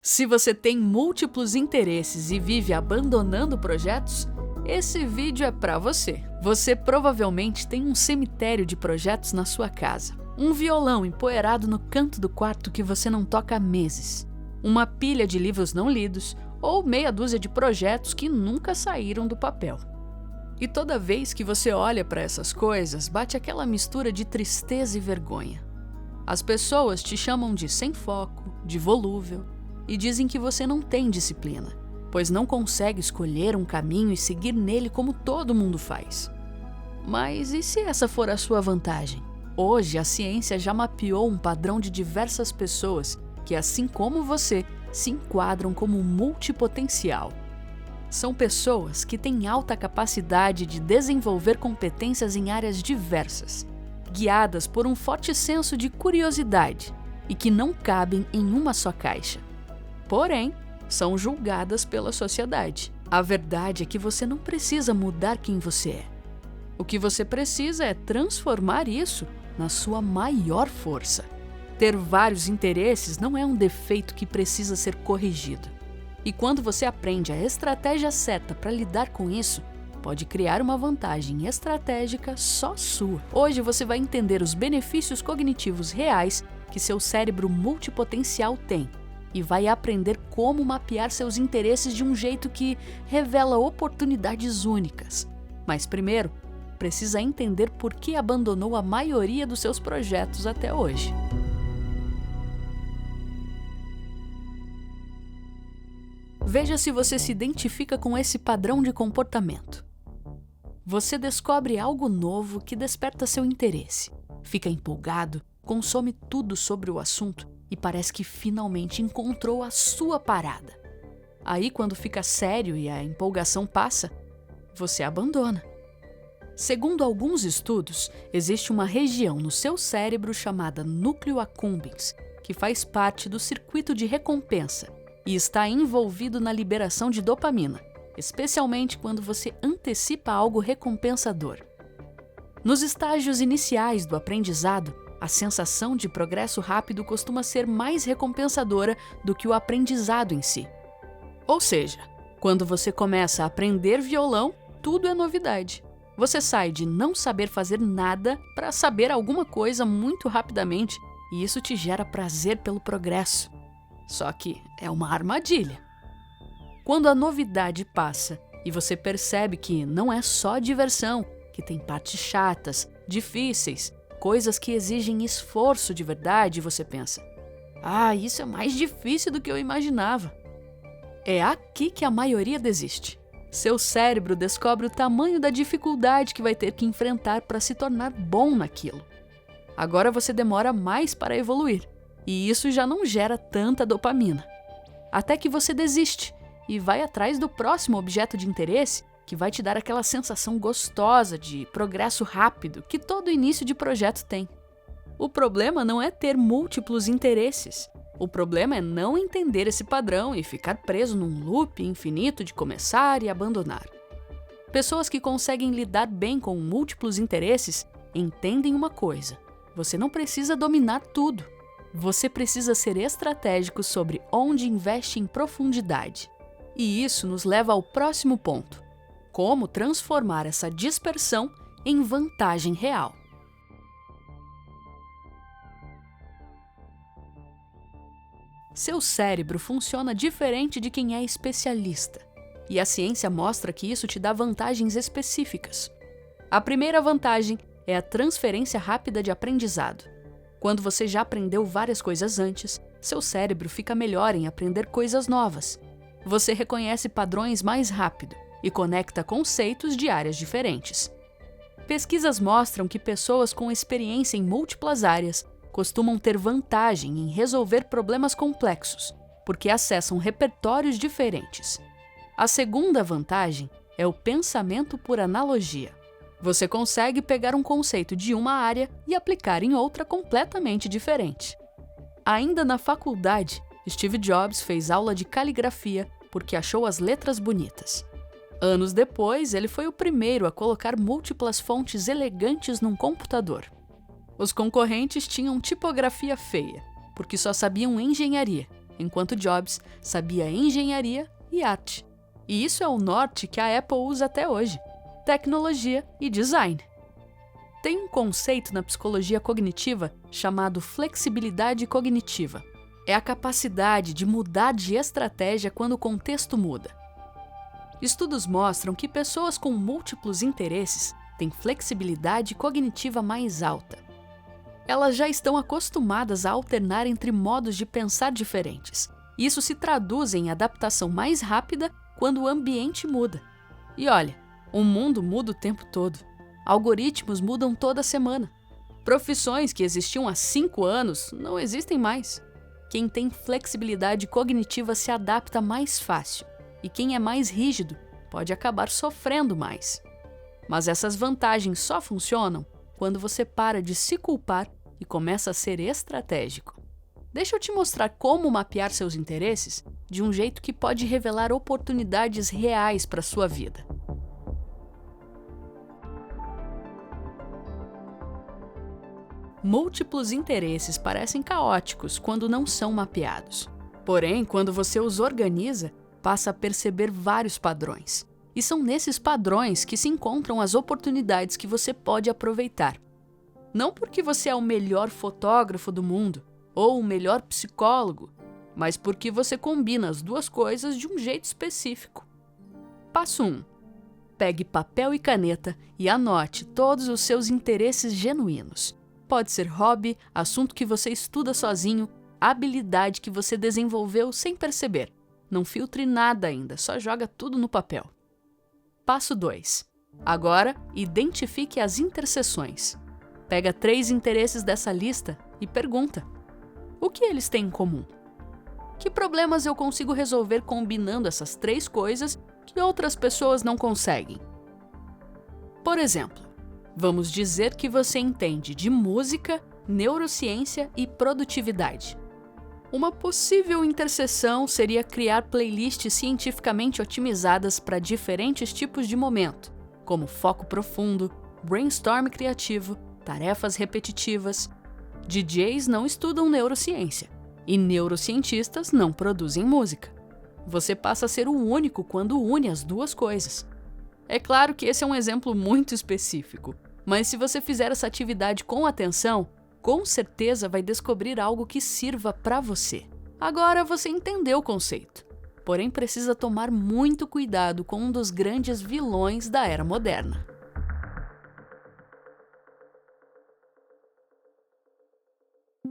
Se você tem múltiplos interesses e vive abandonando projetos, esse vídeo é para você. Você provavelmente tem um cemitério de projetos na sua casa, um violão empoeirado no canto do quarto que você não toca há meses, uma pilha de livros não lidos ou meia dúzia de projetos que nunca saíram do papel. E toda vez que você olha para essas coisas, bate aquela mistura de tristeza e vergonha. As pessoas te chamam de sem foco, de volúvel, e dizem que você não tem disciplina, pois não consegue escolher um caminho e seguir nele como todo mundo faz. Mas e se essa for a sua vantagem? Hoje, a ciência já mapeou um padrão de diversas pessoas que, assim como você, se enquadram como multipotencial. São pessoas que têm alta capacidade de desenvolver competências em áreas diversas, guiadas por um forte senso de curiosidade e que não cabem em uma só caixa. Porém, são julgadas pela sociedade. A verdade é que você não precisa mudar quem você é. O que você precisa é transformar isso na sua maior força. Ter vários interesses não é um defeito que precisa ser corrigido. E quando você aprende a estratégia certa para lidar com isso, pode criar uma vantagem estratégica só sua. Hoje você vai entender os benefícios cognitivos reais que seu cérebro multipotencial tem e vai aprender como mapear seus interesses de um jeito que revela oportunidades únicas. Mas primeiro, precisa entender por que abandonou a maioria dos seus projetos até hoje. Veja se você se identifica com esse padrão de comportamento. Você descobre algo novo que desperta seu interesse, fica empolgado, consome tudo sobre o assunto e parece que finalmente encontrou a sua parada. Aí, quando fica sério e a empolgação passa, você abandona. Segundo alguns estudos, existe uma região no seu cérebro chamada núcleo accumbens, que faz parte do circuito de recompensa e está envolvido na liberação de dopamina, especialmente quando você antecipa algo recompensador. Nos estágios iniciais do aprendizado, a sensação de progresso rápido costuma ser mais recompensadora do que o aprendizado em si. Ou seja, quando você começa a aprender violão, tudo é novidade. Você sai de não saber fazer nada para saber alguma coisa muito rapidamente e isso te gera prazer pelo progresso. Só que é uma armadilha. Quando a novidade passa e você percebe que não é só diversão, que tem partes chatas, difíceis, coisas que exigem esforço de verdade, você pensa: isso é mais difícil do que eu imaginava. É aqui que a maioria desiste. Seu cérebro descobre o tamanho da dificuldade que vai ter que enfrentar para se tornar bom naquilo. Agora você demora mais para evoluir, e isso já não gera tanta dopamina. Até que você desiste e vai atrás do próximo objeto de interesse que vai te dar aquela sensação gostosa de progresso rápido que todo início de projeto tem. O problema não é ter múltiplos interesses. O problema é não entender esse padrão e ficar preso num loop infinito de começar e abandonar. Pessoas que conseguem lidar bem com múltiplos interesses entendem uma coisa: você não precisa dominar tudo. Você precisa ser estratégico sobre onde investe em profundidade. E isso nos leva ao próximo ponto: como transformar essa dispersão em vantagem real. Seu cérebro funciona diferente de quem é especialista, e a ciência mostra que isso te dá vantagens específicas. A primeira vantagem é a transferência rápida de aprendizado. Quando você já aprendeu várias coisas antes, seu cérebro fica melhor em aprender coisas novas. Você reconhece padrões mais rápido e conecta conceitos de áreas diferentes. Pesquisas mostram que pessoas com experiência em múltiplas áreas costumam ter vantagem em resolver problemas complexos, porque acessam repertórios diferentes. A segunda vantagem é o pensamento por analogia. Você consegue pegar um conceito de uma área e aplicar em outra completamente diferente. Ainda na faculdade, Steve Jobs fez aula de caligrafia porque achou as letras bonitas. Anos depois, ele foi o primeiro a colocar múltiplas fontes elegantes num computador. Os concorrentes tinham tipografia feia, porque só sabiam engenharia, enquanto Jobs sabia engenharia e arte. E isso é o norte que a Apple usa até hoje: tecnologia e design. Tem um conceito na psicologia cognitiva chamado flexibilidade cognitiva. É a capacidade de mudar de estratégia quando o contexto muda. Estudos mostram que pessoas com múltiplos interesses têm flexibilidade cognitiva mais alta. Elas já estão acostumadas a alternar entre modos de pensar diferentes. Isso se traduz em adaptação mais rápida quando o ambiente muda. E olha, o mundo muda o tempo todo. Algoritmos mudam toda semana. Profissões que existiam há 5 anos não existem mais. Quem tem flexibilidade cognitiva se adapta mais fácil. E quem é mais rígido pode acabar sofrendo mais. Mas essas vantagens só funcionam quando você para de se culpar e começa a ser estratégico. Deixa eu te mostrar como mapear seus interesses de um jeito que pode revelar oportunidades reais para a sua vida. Múltiplos interesses parecem caóticos quando não são mapeados. Porém, quando você os organiza, passa a perceber vários padrões. E são nesses padrões que se encontram as oportunidades que você pode aproveitar. Não porque você é o melhor fotógrafo do mundo ou o melhor psicólogo, mas porque você combina as duas coisas de um jeito específico. Passo 1. Pegue papel e caneta e anote todos os seus interesses genuínos. Pode ser hobby, assunto que você estuda sozinho, habilidade que você desenvolveu sem perceber. Não filtre nada ainda, só joga tudo no papel. Passo 2. Agora, identifique as interseções. Pega 3 interesses dessa lista e pergunta: o que eles têm em comum? Que problemas eu consigo resolver combinando essas 3 coisas que outras pessoas não conseguem? Por exemplo, vamos dizer que você entende de música, neurociência e produtividade. Uma possível interseção seria criar playlists cientificamente otimizadas para diferentes tipos de momento, como foco profundo, brainstorm criativo, tarefas repetitivas. DJs não estudam neurociência e neurocientistas não produzem música. Você passa a ser o único quando une as duas coisas. É claro que esse é um exemplo muito específico, mas se você fizer essa atividade com atenção, com certeza vai descobrir algo que sirva para você. Agora você entendeu o conceito, porém precisa tomar muito cuidado com um dos grandes vilões da era moderna.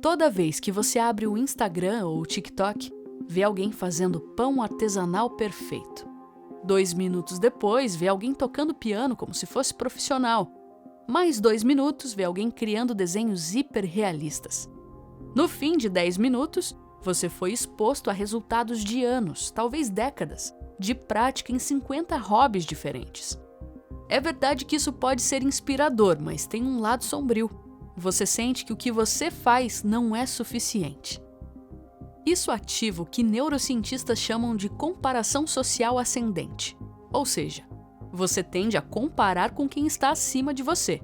Toda vez que você abre o Instagram ou o TikTok, vê alguém fazendo pão artesanal perfeito. 2 minutos depois, vê alguém tocando piano como se fosse profissional. Mais 2 minutos, vê alguém criando desenhos hiperrealistas. No fim de 10 minutos, você foi exposto a resultados de anos, talvez décadas, de prática em 50 hobbies diferentes. É verdade que isso pode ser inspirador, mas tem um lado sombrio. Você sente que o que você faz não é suficiente. Isso ativa o que neurocientistas chamam de comparação social ascendente, ou seja, você tende a comparar com quem está acima de você.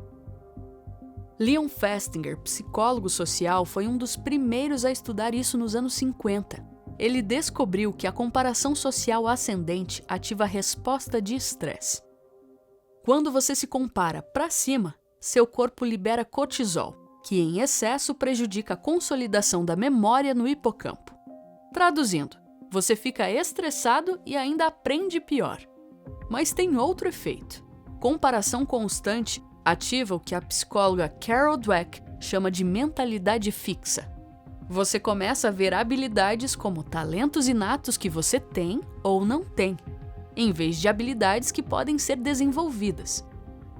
Leon Festinger, psicólogo social, foi um dos primeiros a estudar isso nos anos 50. Ele descobriu que a comparação social ascendente ativa a resposta de estresse. Quando você se compara para cima, seu corpo libera cortisol, que em excesso prejudica a consolidação da memória no hipocampo. Traduzindo, você fica estressado e ainda aprende pior. Mas tem outro efeito. Comparação constante ativa o que a psicóloga Carol Dweck chama de mentalidade fixa. Você começa a ver habilidades como talentos inatos que você tem ou não tem, em vez de habilidades que podem ser desenvolvidas.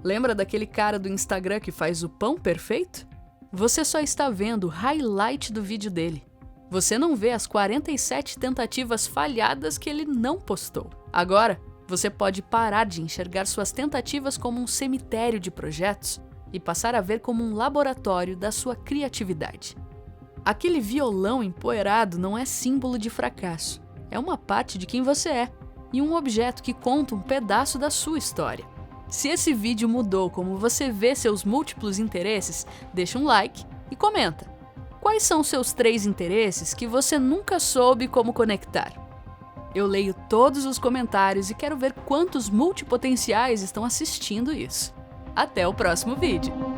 Lembra daquele cara do Instagram que faz o pão perfeito? Você só está vendo o highlight do vídeo dele. Você não vê as 47 tentativas falhadas que ele não postou. Agora, você pode parar de enxergar suas tentativas como um cemitério de projetos e passar a ver como um laboratório da sua criatividade. Aquele violão empoeirado não é símbolo de fracasso. É uma parte de quem você é e um objeto que conta um pedaço da sua história. Se esse vídeo mudou como você vê seus múltiplos interesses, deixa um like e comenta. Quais são seus 3 interesses que você nunca soube como conectar? Eu leio todos os comentários e quero ver quantos multipotenciais estão assistindo isso. Até o próximo vídeo!